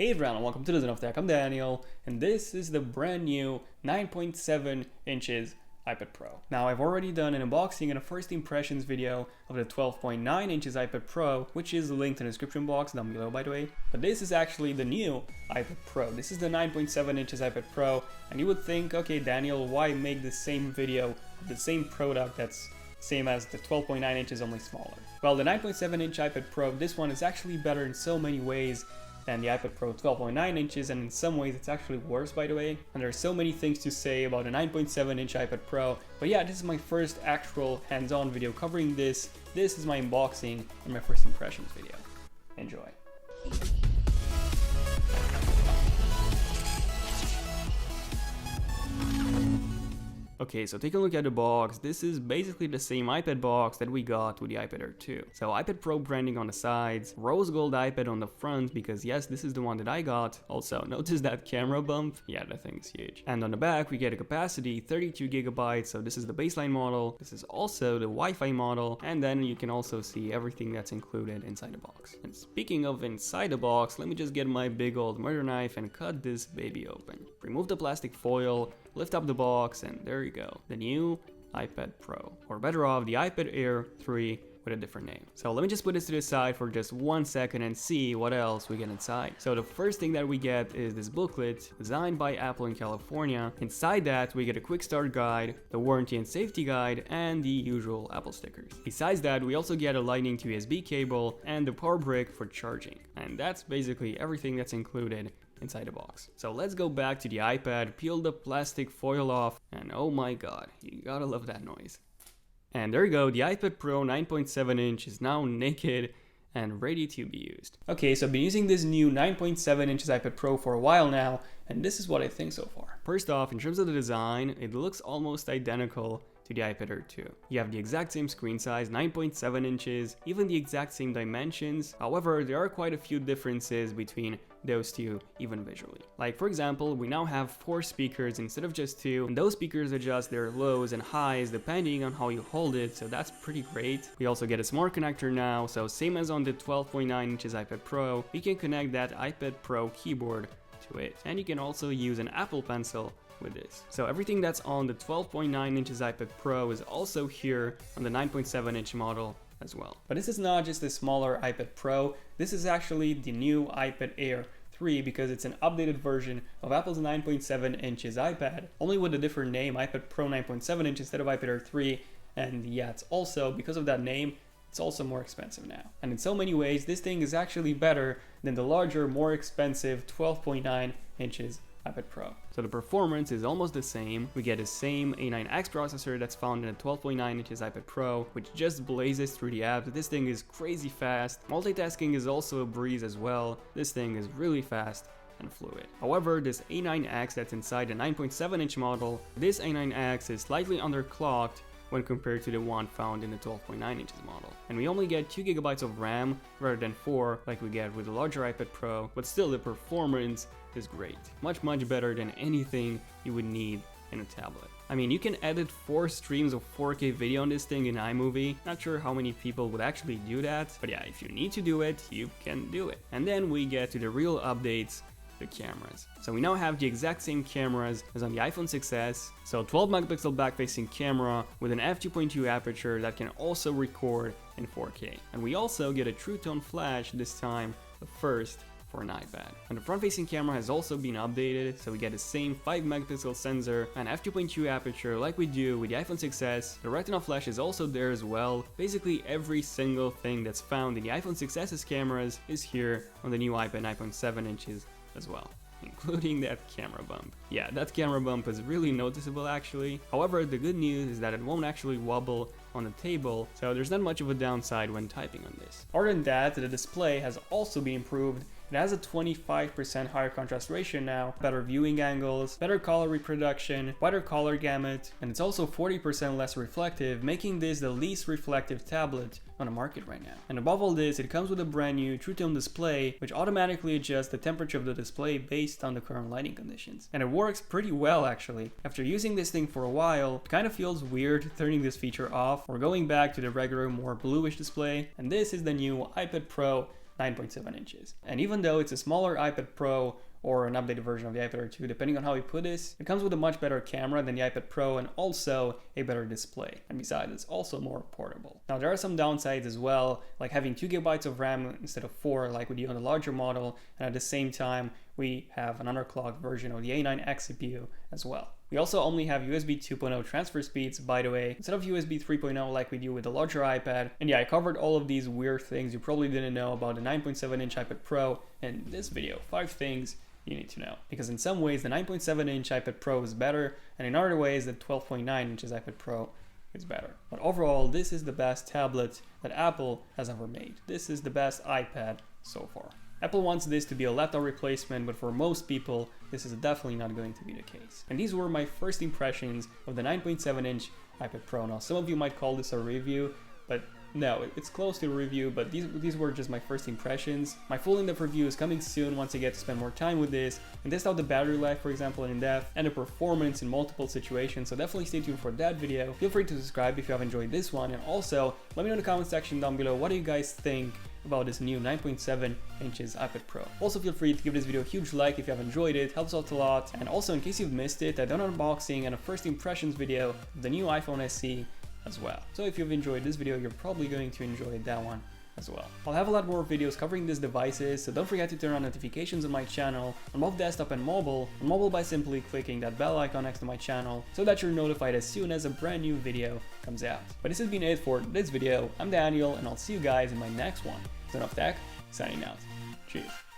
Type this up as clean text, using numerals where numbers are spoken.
Hey everyone, and welcome to the Zen of Tech. I'm Daniel, and this is the brand new 9.7 inches iPad Pro. Now, I've already done an unboxing and a first impressions video of the 12.9 inches iPad Pro, which is linked in the description box down below, by the way. But this is actually the new iPad Pro. This is the 9.7 inches iPad Pro, and you would think, okay, Daniel, why make the same video of the same product that's same as the 12.9 inches, only smaller? Well, the 9.7 inch iPad Pro, this one is actually better in so many ways than the iPad Pro 12.9 inches, and in some ways it's actually worse, by the way. And there's so many things to say about a 9.7 inch iPad Pro, but yeah, this is my first actual hands-on video covering this. This is my unboxing and my first impressions video. Enjoy. Okay, so take a look at the box. This is basically the same iPad box that we got with the iPad Air 2. So iPad Pro branding on the sides, rose gold iPad on the front, because yes, this is the one that I got. Also, notice that camera bump. Yeah, that thing is huge. And on the back, we get a capacity 32 gigabytes. So this is the baseline model. This is also the Wi-Fi model. And then you can also see everything that's included inside the box. And speaking of inside the box, let me just get my big old murder knife and cut this baby open. Remove the plastic foil, lift up the box, and there you go, the new iPad Pro, or better off, the iPad Air 3 with a different name. So let me just put this to the side for just 1 second and see what else we get inside. So the first thing that we get is this booklet designed by Apple in California. Inside that, we get a quick start guide, the warranty and safety guide, and the usual Apple stickers. Besides that, we also get a lightning to USB cable and the power brick for charging. And that's basically everything that's included inside the box. So let's go back to the iPad, peel the plastic foil off, and oh my god, you gotta love that noise. And there you go, the iPad Pro 9.7 inch is now naked and ready to be used. Okay, so I've been using this new 9.7 inches iPad Pro for a while now, and this is what I think so far. First off, in terms of the design, it looks almost identical to the iPad Air 2. You have the exact same screen size, 9.7 inches, even the exact same dimensions. However, there are quite a few differences between those two, even visually. Like, for example, we now have 4 speakers instead of just 2, and those speakers adjust their lows and highs depending on how you hold it, so that's pretty great. We also get a smart connector now, so same as on the 12.9 inches iPad Pro, we can connect that iPad Pro keyboard to it. And you can also use an Apple Pencil with this. So everything that's on the 12.9 inches iPad Pro is also here on the 9.7 inch model as well. But this is not just a smaller iPad Pro, this is actually the new iPad Air 3 because it's an updated version of Apple's 9.7 inches iPad, only with a different name, iPad Pro 9.7 inch instead of iPad Air 3, and yeah, it's also, because of that name, it's also more expensive now. And in so many ways, this thing is actually better than the larger, more expensive 12.9 inches iPad Pro. So the performance is almost the same. We get the same A9X processor that's found in the 12.9 inches iPad Pro, which just blazes through the apps. This thing is crazy fast. Multitasking is also a breeze as well. This thing is really fast and fluid. However, this A9X that's inside the 9.7 inch model, this A9X is slightly underclocked when compared to the one found in the 12.9 inches model. And we only get 2 gigabytes of RAM rather than 4 like we get with the larger iPad Pro, but still the performance is great. Much better than anything you would need in a tablet. I mean, you can edit 4 streams of 4K video on this thing in iMovie. Not sure how many people would actually do that, but yeah, if you need to do it, you can do it. And then we get to the real updates, the cameras. So we now have the exact same cameras as on the iPhone 6s. So 12 megapixel back-facing camera with an f2.2 aperture that can also record in 4K. And we also get a True Tone flash this time, the first for an iPad. And the front-facing camera has also been updated, so we get the same 5 megapixel sensor and f2.2 aperture like we do with the iPhone 6s. The Retina flash is also there as well. Basically every single thing that's found in the iPhone 6s's cameras is here on the new iPad 9.7 inches as well, including that camera bump. Yeah, that camera bump is really noticeable actually. However, the good news is that it won't actually wobble on the table, so there's not much of a downside when typing on this. Other than that, the display has also been improved. It has a 25% higher contrast ratio now, better viewing angles, better color reproduction, wider color gamut, and it's also 40% less reflective, making this the least reflective tablet on the market right now. And above all this, it comes with a brand new True Tone display, which automatically adjusts the temperature of the display based on the current lighting conditions. And it works pretty well actually. After using this thing for a while, it kind of feels weird turning this feature off or going back to the regular, more bluish display. And this is the new iPad Pro 9.7 inches. And even though it's a smaller iPad Pro or an updated version of the iPad Air 2, depending on how you put this, it comes with a much better camera than the iPad Pro and also a better display. And besides, it's also more portable. Now, there are some downsides as well, like having 2 GB of RAM instead of 4 like we do on the larger model, and at the same time, we have an underclocked version of the A9X CPU as well. We also only have USB 2.0 transfer speeds, by the way, instead of USB 3.0 like we do with the larger iPad. And yeah, I covered all of these weird things you probably didn't know about the 9.7-inch iPad Pro in this video. 5 things you need to know. Because in some ways, the 9.7-inch iPad Pro is better, and in other ways, the 12.9 inches iPad Pro is better. But overall, this is the best tablet that Apple has ever made. This is the best iPad so far. Apple wants this to be a laptop replacement, but for most people, this is definitely not going to be the case. And these were my first impressions of the 9.7-inch iPad Pro. Now, some of you might call this a review, but no, it's close to a review, but these were just my first impressions. My full in-depth review is coming soon once I get to spend more time with this and test out the battery life, for example, in depth, and the performance in multiple situations, so definitely stay tuned for that video. Feel free to subscribe if you have enjoyed this one, and also let me know in the comment section down below, what do you guys think about this new 9.7 inches iPad Pro. Also feel free to give this video a huge like if you have enjoyed it, helps out a lot. And also, in case you've missed it, I done an unboxing and a first impressions video of the new iPhone SE as well. So if you've enjoyed this video, you're probably going to enjoy that one as well. I'll have a lot more videos covering these devices, so don't forget to turn on notifications on my channel on both desktop and mobile. On mobile by simply clicking that bell icon next to my channel so that you're notified as soon as a brand new video comes out. But this has been it for this video. I'm Daniel, and I'll see you guys in my next one. Son of Tech, signing out. Cheers.